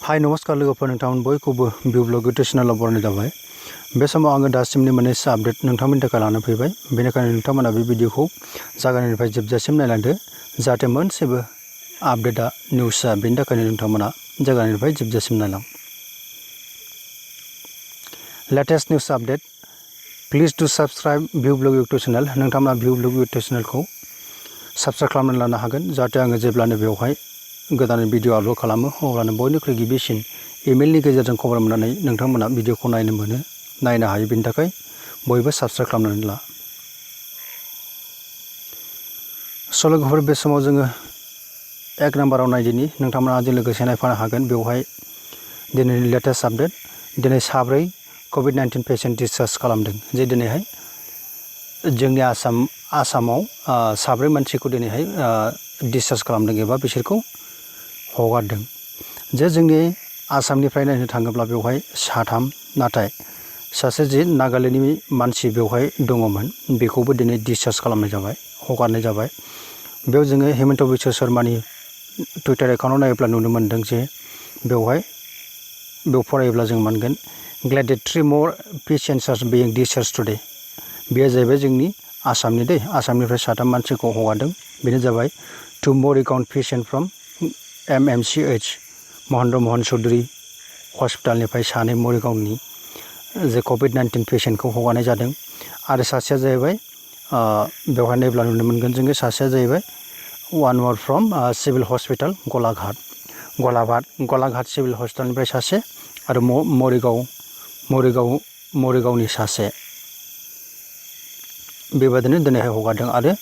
हाय नमस्कार लोगोफोर नोंथांमोन बयखौबो भिउ ब्लग इउटुब चेनेलाव बरायनाय जाबाय। बे समाव आङो दासिमनि मोननैसो आपडेट नोंथांमोननि थाखाय लाना फैबाय। बेनिखायनो नोंथांमोना बे भिडिअखौ जागायनायनिफ्राय जोबजासिम नायलांदो जाहाथे मोनसेबो आपडेटआ निउसआ बेनि थाखायनो नोंथांमोना जागायनायनिफ्राय जोबजासिम नायलां। लेटेस्ट निउस आपडेट प्लिज डु साबस्क्राइब भिउ ब्लग इउटुब चेनेल। नोंथांमोना भिउ ब्लग इउटुब चेनेलखौ साबस्क्राइब खालामनानै लानो हागोन जाहाथे आङो जेब्लानो बेवहाय गोदान भिडिअ आपल'ड खालामो अब्लानो बयनिख्रुइ गिबिसिन इमेलनि गेजेरजों खबर मोननानै नोंथांमोना भिडिअखौ नायनो हायो। बेनि थाखाय बयबो साबस्क्राइब खालामनानै ला। स' लोगोफोर बे समाव जोङो एक नाम्बाराव नायदिनि नोंथांमोना आंजों लोगोसे नायफानो हागोन। बेवहाय दिनैनि लेटेस्ट आपडेट दिनै 7 COVID-19 पेसेन्ट डिसचार्ज खालामदों। जे दिनैहाय जोंनि आसामाव 7 मानसिखौ दिनैहाय डिसचार्ज खालामदों एबा बिसोरखौ हगारदों। जे जोंनि आसामनिफ्राय नायनो थाङोब्ला बेवहाय 3 नाथाय सासे जे नागालेण्डनि मानसि बेवहाय दङमोन बेखौबो दिनै डिसचार्ज खालामनाय जाबाय, हगारनाय जाबाय। बेयाव जोङो हेमन्त बिश्व शर्मानि टुइटार एकाउन्टआव नायोब्ला नुनो मोन्दों जे बेव फरायोब्ला जों मोनगोन ग्लेड डेट 3 more पेसेन्ट्स आर बिइं डिसचार्ज टुडे। बेयो जाहैबाय जोंनि आसामनिफ्राय 3 मानसिखौ हगारदों। बेनो जाबाय 2 मरिगाव patient from MMCH Mahendra Mohan Chaudhary हस्पिटालनिफ्राय 2 मरिगावनि जे COVID-19 पेसेन्टखौ हगारनाय जादों। आरो सासेया जाहैबाय बेवहाय नायोब्ला नुनो मोनगोन जोङो सासेया जाहैबाय 1 more from civil hospital Golaghat civil हस्पिटालनिफ्राय सासे आरो मरिगावनि सासे बेबायदिनो दिनैहाय हगारदों। आरो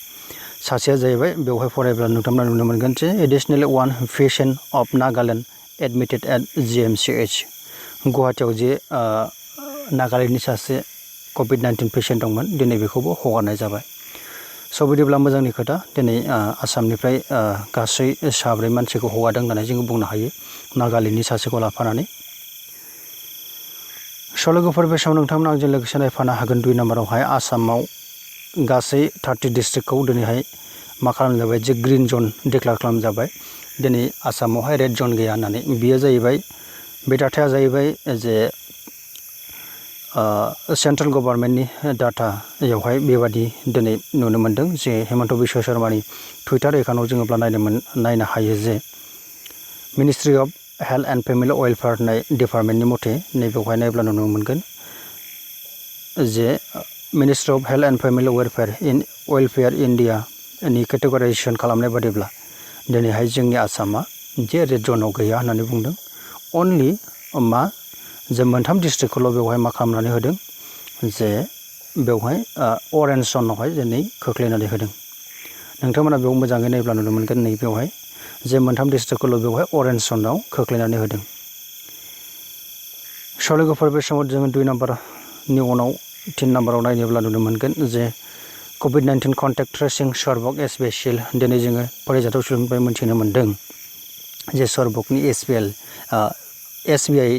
सासेया जाहैबाय बेवहाय फरायब्ला नोंथांमोना नुनो मोनगोन जे additional 1 patient of Nagaland admitted at GMCH गुवाहाटीयाव जे नागालेण्डनि सासे COVID-19 पेसेन्ट दंमोन दिनै बेखौबो हगारनाय जाबाय। स' बिदिब्ला मोजांनि खोथा दिनै आसामनिफ्राय गासै 7 मानसिखौ हगारदों होननानै जोङो बुंनो हायो नागालेण्डनि सासेखौ लाफानानै। स' लोगोफोर बे समाव नोंथांमोना आंजों लोगोसे नायफानो हागोन 2 नाम्बारावहाय आसामाव गासै 30 डिस्ट्रिक्टखौ दिनैहाय मा खालामनाय जाबाय जे ग्रिन जन डिक्लेयार खालामजाबाय। दिनै आसामावहाय रेड जन गैया होननानै। बेयो जाहैबाय बे डाटाया जाहैबाय जे सेन्ट्रेल गभर्नमेन्टनि डाटायावहाय बेबादि दिनै नुनो मोन्दों जे हेमन्त बिश्व शर्मानि टुइटार एकाउन्टआव जोङोब्ला नायनो हायो जे ministry of health and family welfare होननाय डिपार्टमेन्टनि मथे नैबेवहाय नायोब्ला नुनो मोनगोन जे ministry of health and family welfare इन्डियानि केटेगराइजेसन खालामनाय बादिब्ला दिनैहाय जोंनि आसामा जे रेड जनाव गैया होननानै बुंदों। अनलि जे 3 डिस्ट्रिक्टखौल' बेवहाय मा खालामनानै होदों जे बेवहाय अरेन्ज जनावहाय दिनै खोख्लैनानै होदों। नोंथांमोना बेयाव मोजाङै नायोब्ला नुनो मोनगोन नैबेवहाय जे 3 डिस्ट्रिक्टखौल' बेवहाय अरेन्ज जनाव खोख्लैनानै होदों। स' लोगोफोर बे समाव जोङो 2 नाम्बारनि उनाव 3 नाम्बाराव नायोब्ला नुनो मोनगोन जे COVID-19 कन्टेक्ट ट्रेसिं सरभग SBI दिनै जोङो फरायजाथाव सुलुंनिफ्राय मोनथिनो मोन्दों जे सरभगनि SBI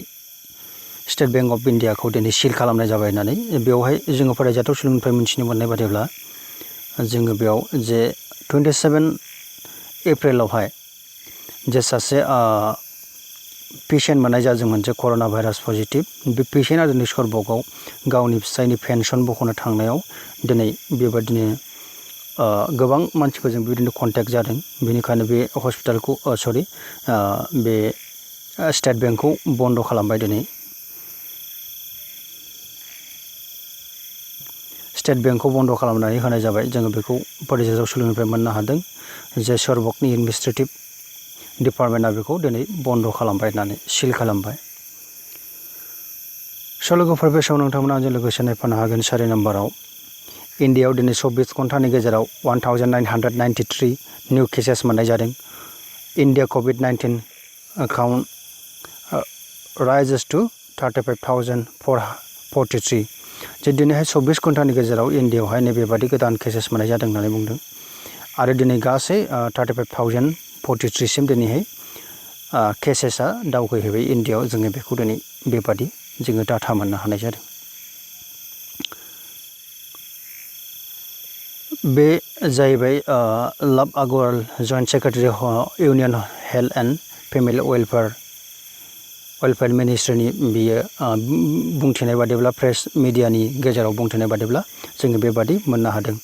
स्टेट बेंक अफ इन्डियाखौ दिनै सिल खालामनाय जाबाय होननानै। बेवहाय जोङो फरायजाथाव सुलुंनिफ्राय मोनथिनो मोननाय बादिब्ला जोङो बेयाव जे 27 एप्रिलावहाय जे सासे पेसेन्ट मोननाय जादोंमोन जे कर'ना भाइरास पजिटिभ। बे पेसेन्टआ दिनै सरभगआव गावनि फिसायनि पेन्सन बख'नो थांनायाव दिनै बेबादिनो गोबां मानसिफोरजों बेबायदिनो कन्टेक्ट जादों। बेनिखायनो बे हस्पिटालखौ बे स्टेट बेंकखौ बन्द' खालामबाय दिनै। स्टेट बेंकखौ बन्द' खालामनानै होनाय जाबाय। जोङो बेखौ फरायजाथाव सुलुंनिफ्राय मोननो हादों जे सरभगनि एडमिनिस्ट्रेटिभ डिपार्टमेन्टआ बेखौ दिनै बन्द' खालामबाय होननानै सिल खालामबाय। स' लोगोफोर बे समाव नोंथांमोना आंजों लोगोसे नायफानो हागोन 4 नाम्बाराव इन्डियायाव दिनै 24 घन्टानि गेजेराव 1993 निउ केसेस मोननाय जादों। India COVID-19 count rises to 35,443। जे दिनैहाय 24 घन्टानि गेजेराव इन्डियायावहाय नैबेबादि गोदान केसेस मोननाय जादों होननानै बुंदों। आरो दिनै गासै 35,043सिम दिनैहाय केसेसआ दावखोहैबाय इन्डियायाव। जोङो बेखौ दिनै बेबादि जोङो डाटा मोननो हानाय जादों। बे जाहैबाय Lav Agarwal joint secretary union health and family welfare welfare मिनिस्ट्रिनि बियो बुंथिनाय बादिब्ला प्रेस मिडियानि गेजेराव बुंथिनाय बादिब्ला जोङो बेबादि मोननो हादों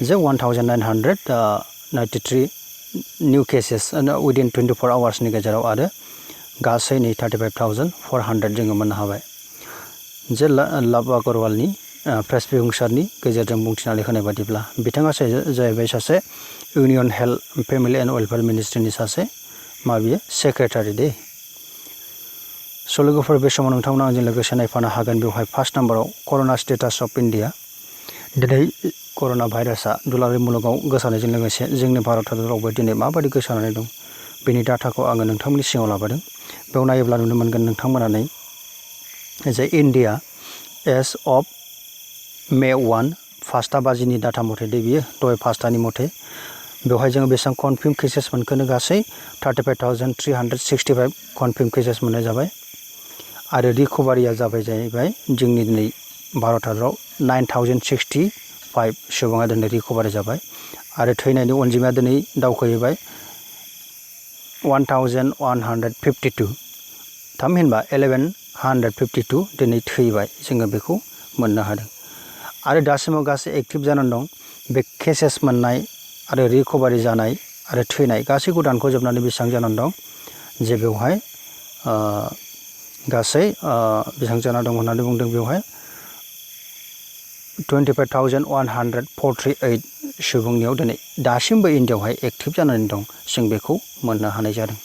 जे 1993 निउ केसेस उइदिन 24 आवार्सनि गेजेराव आरो गासै 35,400 जोङो मोननो हाबाय जे लाभ अग्रवालनि प्रेस बिबुंसारनि गेजेरजों बुंथिनानै होनाय बादिब्ला बिथाङा जाहैबाय सासे union health family and welfare मिनिस्ट्रिनि सासे माबियो सेक्रेटारि दे। स' लोगोफोर बे समाव नोंथांमोना आंजों लोगोसे नायफानो हागोन बेवहाय फार्स्ट नाम्बाराव कर'ना स्टेटास अफ इन्डिया। दिनै कर'ना भाइरासआ दुलाराय मुलुगाव गोसारनायजों लोगोसे जोंनि भारत हादरावबो दिनै माबायदि गोसारनानै दं बेनि डाटाखौ आङो नोंथांमोननि सिगाङाव लाबोदों। बेयाव नायोब्ला नुनो मोनगोन नोंथांमोना जे इन्डिया एस अफ मे 1 फार्स्टा बाजिनि डाटा मथे दे बियो दहाय फार्स्टानि मथे बेवहाय जोङो बेसेबां कनफार्म केसेस मोनखोनो गासै 35,365 कनफार्म केसेस मोननाय जाबाय आरो रिकभारिया जाहैबाय जोंनि दिनै भारत हादराव 9,065 सुबुङा दिनै रिकभारि जाबाय आरो थैनायनि अनजिमाया दिनै दावखोहैबाय 1,152 थामहिनबा 1,152 दिनै थैबाय जोङो बेखौ मोननो हादों आरो दासिमाव गासै एक्टिभ जानानै दं बे केसेस मोननाय आरो रिकभारि जानाय आरो थैनाय गासैखौ दानख'जोबनानै बेसेबां जानानै दं जे बेवहाय गासै बेसेबां जाना दं होननानै बुंदों बेवहाय 25,148 सुबुंनियाव दिनै दासिमबो इन्डियावहाय एक्टिभ जानानै दं जों बेखौ मोननो हानाय जादों।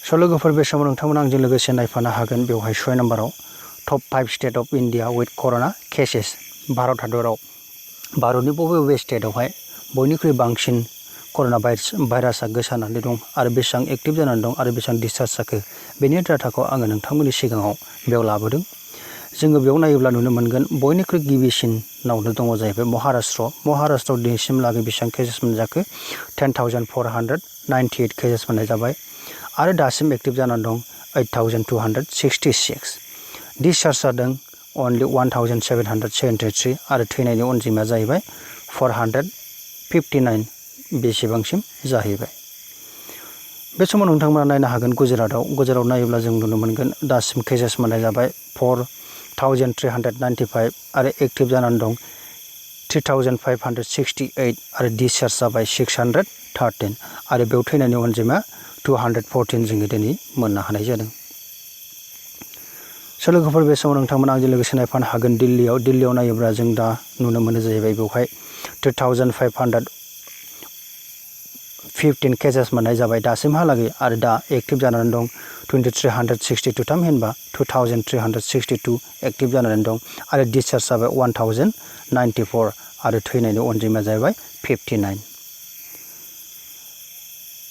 स' लोगोफोर बे समाव नोंथांमोना आंजों लोगोसे नायफानो हागोन बेवहाय 6 नाम्बाराव top 5 state of India with corona cases. Bharat हादराव भारतनि बबे बबे स्टेटआवहाय बयनिख्रुइ बांसिन कर'ना भाइरासआ गोसारनानै दं आरो बेसेबां एक्टिभ जानानै दं आरो बेसेबां डिसचार्ज जाखो बेनि डाटाखौ आङो नोंथांमोननि सिगाङाव बेयाव लाबोदों। जोङो बेयाव नायोब्ला नुनो मोनगोन बयनिख्रुइ गिबिसिनावनो दङ जाहैबाय महाराष्ट्र दिनैसिमलागै बेसेबां केसेस मोनजाखो 10,498 केसेस मोननाय जाबाय आरो दासिम एक्टिभ जानानै दं 8,266 डिसचार्ज जादों अनलि 1,773 आरो थैनायनि अनजिमाया जाहैबाय 459 बेसेबांसिम जाहैबाय। बे समाव नोंथांमोना नायनो हागोन गुजरातआव नायोब्ला जों नुनो मोनगोन दासिम केसेस मोननाय जाबाय 4,395 आरो एक्टिभ जानानै दं 3,568 आरो डिसचार्ज जाबाय 613 आरो बेयाव थैनायनि अनजिमा 214 जोङो दिनै मोननो हानाय जादों। स' लोगोफोर बे समाव नोंथांमोना आंजों लोगोसे नायफानो हागोन दिल्लीयाव नायोब्ला जों दा नुनो मोनो जाहैबाय बेवहाय 2,515 केसेस मोननाय जाबाय दासिमहालागै आरो दा एक्टिभ जानानै दं 2,362 थामहिनबा 2,362 एक्टिभ जानानै दं आरो डिसचार्ज जाबाय 1,094 आरो थैनायनि अनजिमाया जाहैबाय 59।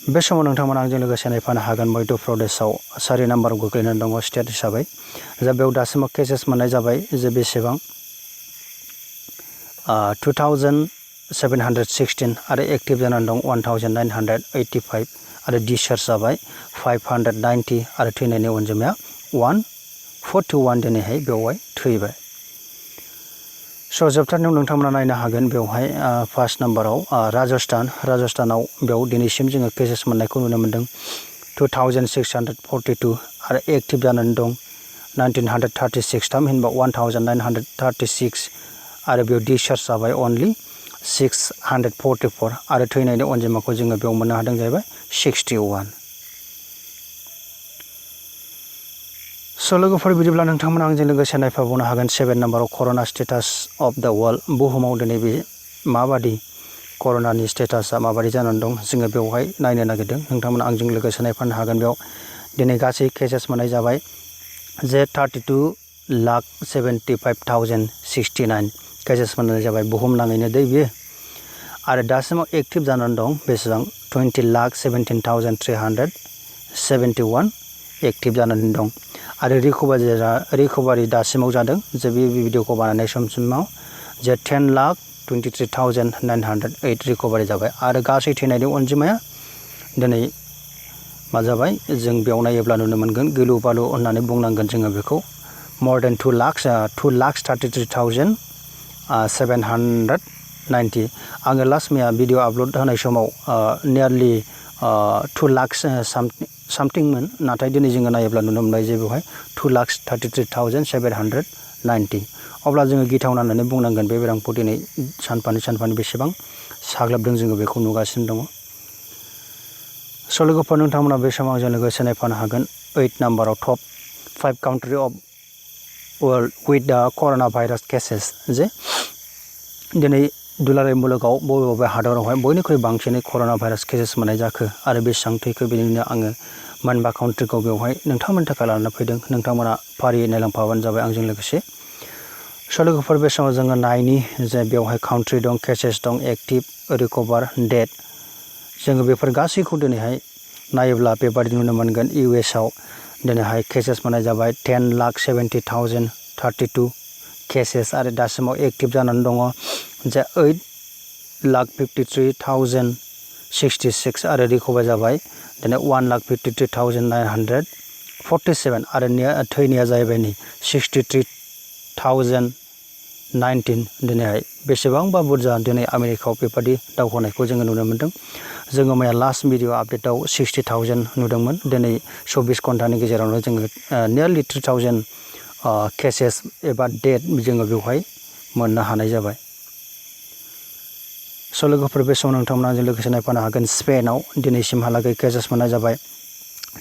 बे समाव नोंथांमोना आंजों लोगोसे नायफानो हागोन मध्य प्रदेशआव 4 नाम्बाराव गोग्लैनानै दङ स्टेट हिसाबै जा बेयाव दासिमाव केसेस मोननाय जाबाय जे बेसेबां 2,716 आरो एक्टिभ जानानै दं 1,985 आरो डिसचार्ज जाबाय 590 आरो थैनायनि अनजिमाया 141 दिनैहाय बेवहाय थैबाय। स' जोबथारनायाव नोंथांमोना नायनो हागोन बेवहाय फार्स्ट नाम्बाराव राजस्थानाव बेयाव दिनैसिम जोङो केसेस मोननायखौ नुनो मोनदों 2,642 आरो एक्टिभ जानानै दं 1,936 थामहिनबा 1,936 आरो बेयाव डिसचार्ज जाबाय अनलि 644 आरो थैनायनि अनजिमाखौ जोङो बेयाव मोननो हादों जाहैबाय 61। स' लोगोफोर बिदिब्ला नोंथांमोना आंजों लोगोसे नायफाबावनो हागोन 7 नाम्बाराव कर'ना स्टेटास अफ दा वर्ल्ड बुहुमाव दिनै बे माबादि कर'नानि स्टेटासा माबादि जानानै दं जोङो बेवहाय नायनो नागिरदों नोंथांमोना आंजों लोगोसे नायफानो हागोन। बेयाव दिनै गासै केसेस मोननाय जाबाय जे 32,75,069 केसेस मोननाय जाबाय बुहुमनाङैनो बियो आरो दासिमाव एक्टिभ जानानै दं बेसेबां 20,17,371 एक्टिभ जानानै दं आरो रिकभारि दासिमाव जादों जे बे भिडिअखौ बानायनाय समसिमाव जे 10,23,908 रिकभारि जाबाय आरो गासै थैनायनि अनजिमाया दिनै मा जाबाय जों बेयाव नायोब्ला नुनो मोनगोन गिलु बालु होननानै बुंनांगोन जोङो बेखौ more than 2,33,790 आङो लास्ट मैया भिडिअ आपल'ड होनाय समाव नियारलि 2 लाख सामथिंमोन नाथाय दिनै जोङो नायोब्ला नुनो मोनबाय जे बेवहाय 2,33,790 अब्ला जोङो गिथावना होननानै बुंनांगोन बे बेरामखौ दिनै सानफानि बेसेबां साग्लोबदों जोङो बेखौ नुगासिनो दङ। स' लोगोफोर नोंथांमोना बे समाव जों लोगोसे नायफानो हागोन 8 नाम्बाराव top 5 country of world with दा कर'ना भाइरास केसेस जे दिनै दुलाराय मुलुगाव बबे हादरावहाय बयनिख्रुइ बांसिनै कर'ना भाइरास केसेस मोननाय जाखो आरो बेसेबां थैखो बेनिनो आङो मोनबा काउन्ट्रिखौ बेवहाय नोंथांमोननि थाखाय लानानै फैदों। नोंथांमोना फारियै नायलांफाबानो जाबाय आंजों लोगोसे। स' लोगोफोर बे समाव जोङो नायनि जे बेवहाय काउन्ट्रि दं, केसेस दं, एक्टिभ, रिकभार, डेथ जोङो बेफोर गासैखौ दिनैहाय नायोब्ला बेबादि नुनो मोनगोन। इउएसआव दिनैहाय केसेस मोननाय जाबाय 10,70,032 केसेस आरो दासिमाव एक्टिभ जानानै दङ जे 8,53,066 आरो रिकभार जाबाय दिनै 1,53,947 आरो थैनाया जाहैबाय नै 63,019 दिनैहाय बेसेबांबा बुरजा दिनै आमेरिकायाव बेबादि दावगानायखौ जोङो नुनो मोनदों। जोङो मैया लास्ट भिडिअ आपडेटआव 60,000 नुदोंमोन। दिनै 24 घन्टानि गेजेरावनो जोङो नियारलि 3,000 केसेस एबा डेथ जोङो बेवहाय मोननो हानाय जाबाय। स' लोगोफोर बे समाव नोंथांमोना जों लोगोसे नायफानो हागोन स्पेनाव दिनैसिमहालागै केसेस मोननाय जाबाय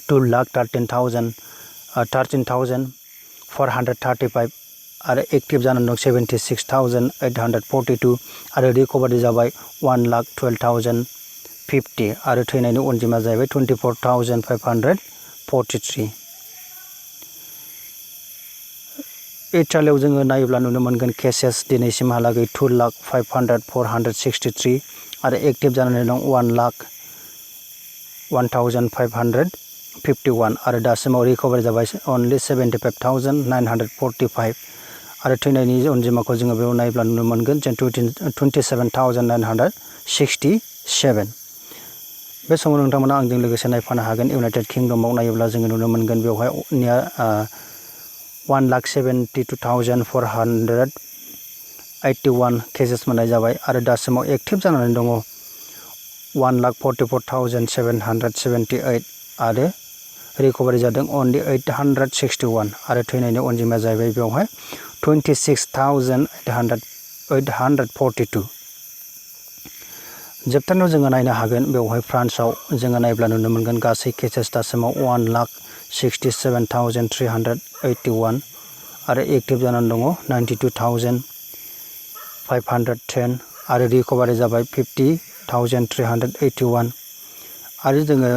2,13,435 आरो एक्टिभ जानानै दं 76,842 आरो रिकभारि जाबाय 1,12,050 आरो थैनायनि अनजिमा जाहैबाय 24,543। इटालियाव जोङो नायोब्ला नुनो मोनगोन केसेस दिनैसिमहालागै 2,05,463 आरो एक्टिभ जानानै दं 1,01,551 आरो दासिमाव रिकभारि जाबाय अनलि 75,945 आरो थैनायनि अनजिमाखौ जोङो बेयाव नायोब्ला नुनो मोनगोन जों 27,967। बे समाव नोंथांमोना आंजों लोगोसे नायफानो हागोन इउनाइटेड किंडमाव नायोब्ला जोङो नुनो मोनगोन बेवहाय 1,72,481 केसेस मोननाय जाबाय आरो दासिमाव एक्टिभ जानानै दङ 1,44,778 आरो रिकभारि जादों अनलि 861 आरो थैनायनि अनजिमाया जाहैबाय बेवहाय 26,842। जोबथारनायाव जोङो नायनो हागोन बेवहाय फ्रान्सआव जोङो नायब्ला नुनो मोनगोन गासै केसेस दासिमाव 1,67,381 आरो एक्टिभ जानानै दङ 92,510 आरो रिकभारि जाबाय 50,381 आरो जोङो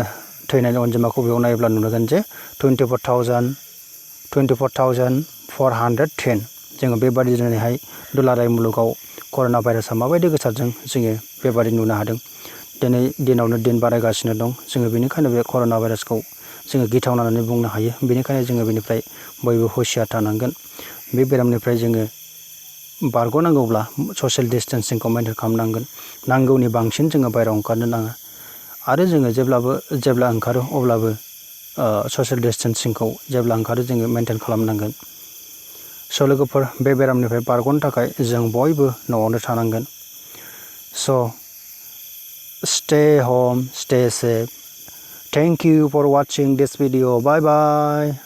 थैनायनि अनजिमाखौ बेयाव नायोब्ला नुगोन जे 24,410 जोङो बेबादि दिनैहाय दुलाराय मुलुगाव कर'ना भाइरासआ माबायदि गोसारदों जोङो बेबादि नुनो हादों। दिनै दिनावनो दिन बारायगासिनो दं। जोङो बेनिखायनो बे कर'ना भाइरासखौ जोङो गिथावना होननानै बुंनो हायो। बेनिखायनो जोङो बेनिफ्राय बयबो हुसियार थानांगोन। बे बेरामनिफ्राय जोङो बारग'नांगौब्ला ससियेल डिस्टेन्सिंखौ मेइनटेन खालामनांगोन। नांगौनि बांसिन जोङो बायह्रायाव ओंखारनो नाङा आरो जोङो जेब्ला ओंखारो अब्लाबो ससियेल डिस्टेन्सिंखौ जेब्ला ओंखारो जोङो मेइनटेन खालामनांगोन। स' लोगोफोर बे बेरामनिफ्राय बारग'नो थाखाय जों बयबो न'आवनो थानांगोन। स' stay home, stay safe. Thank you for watching this video. Bye bye.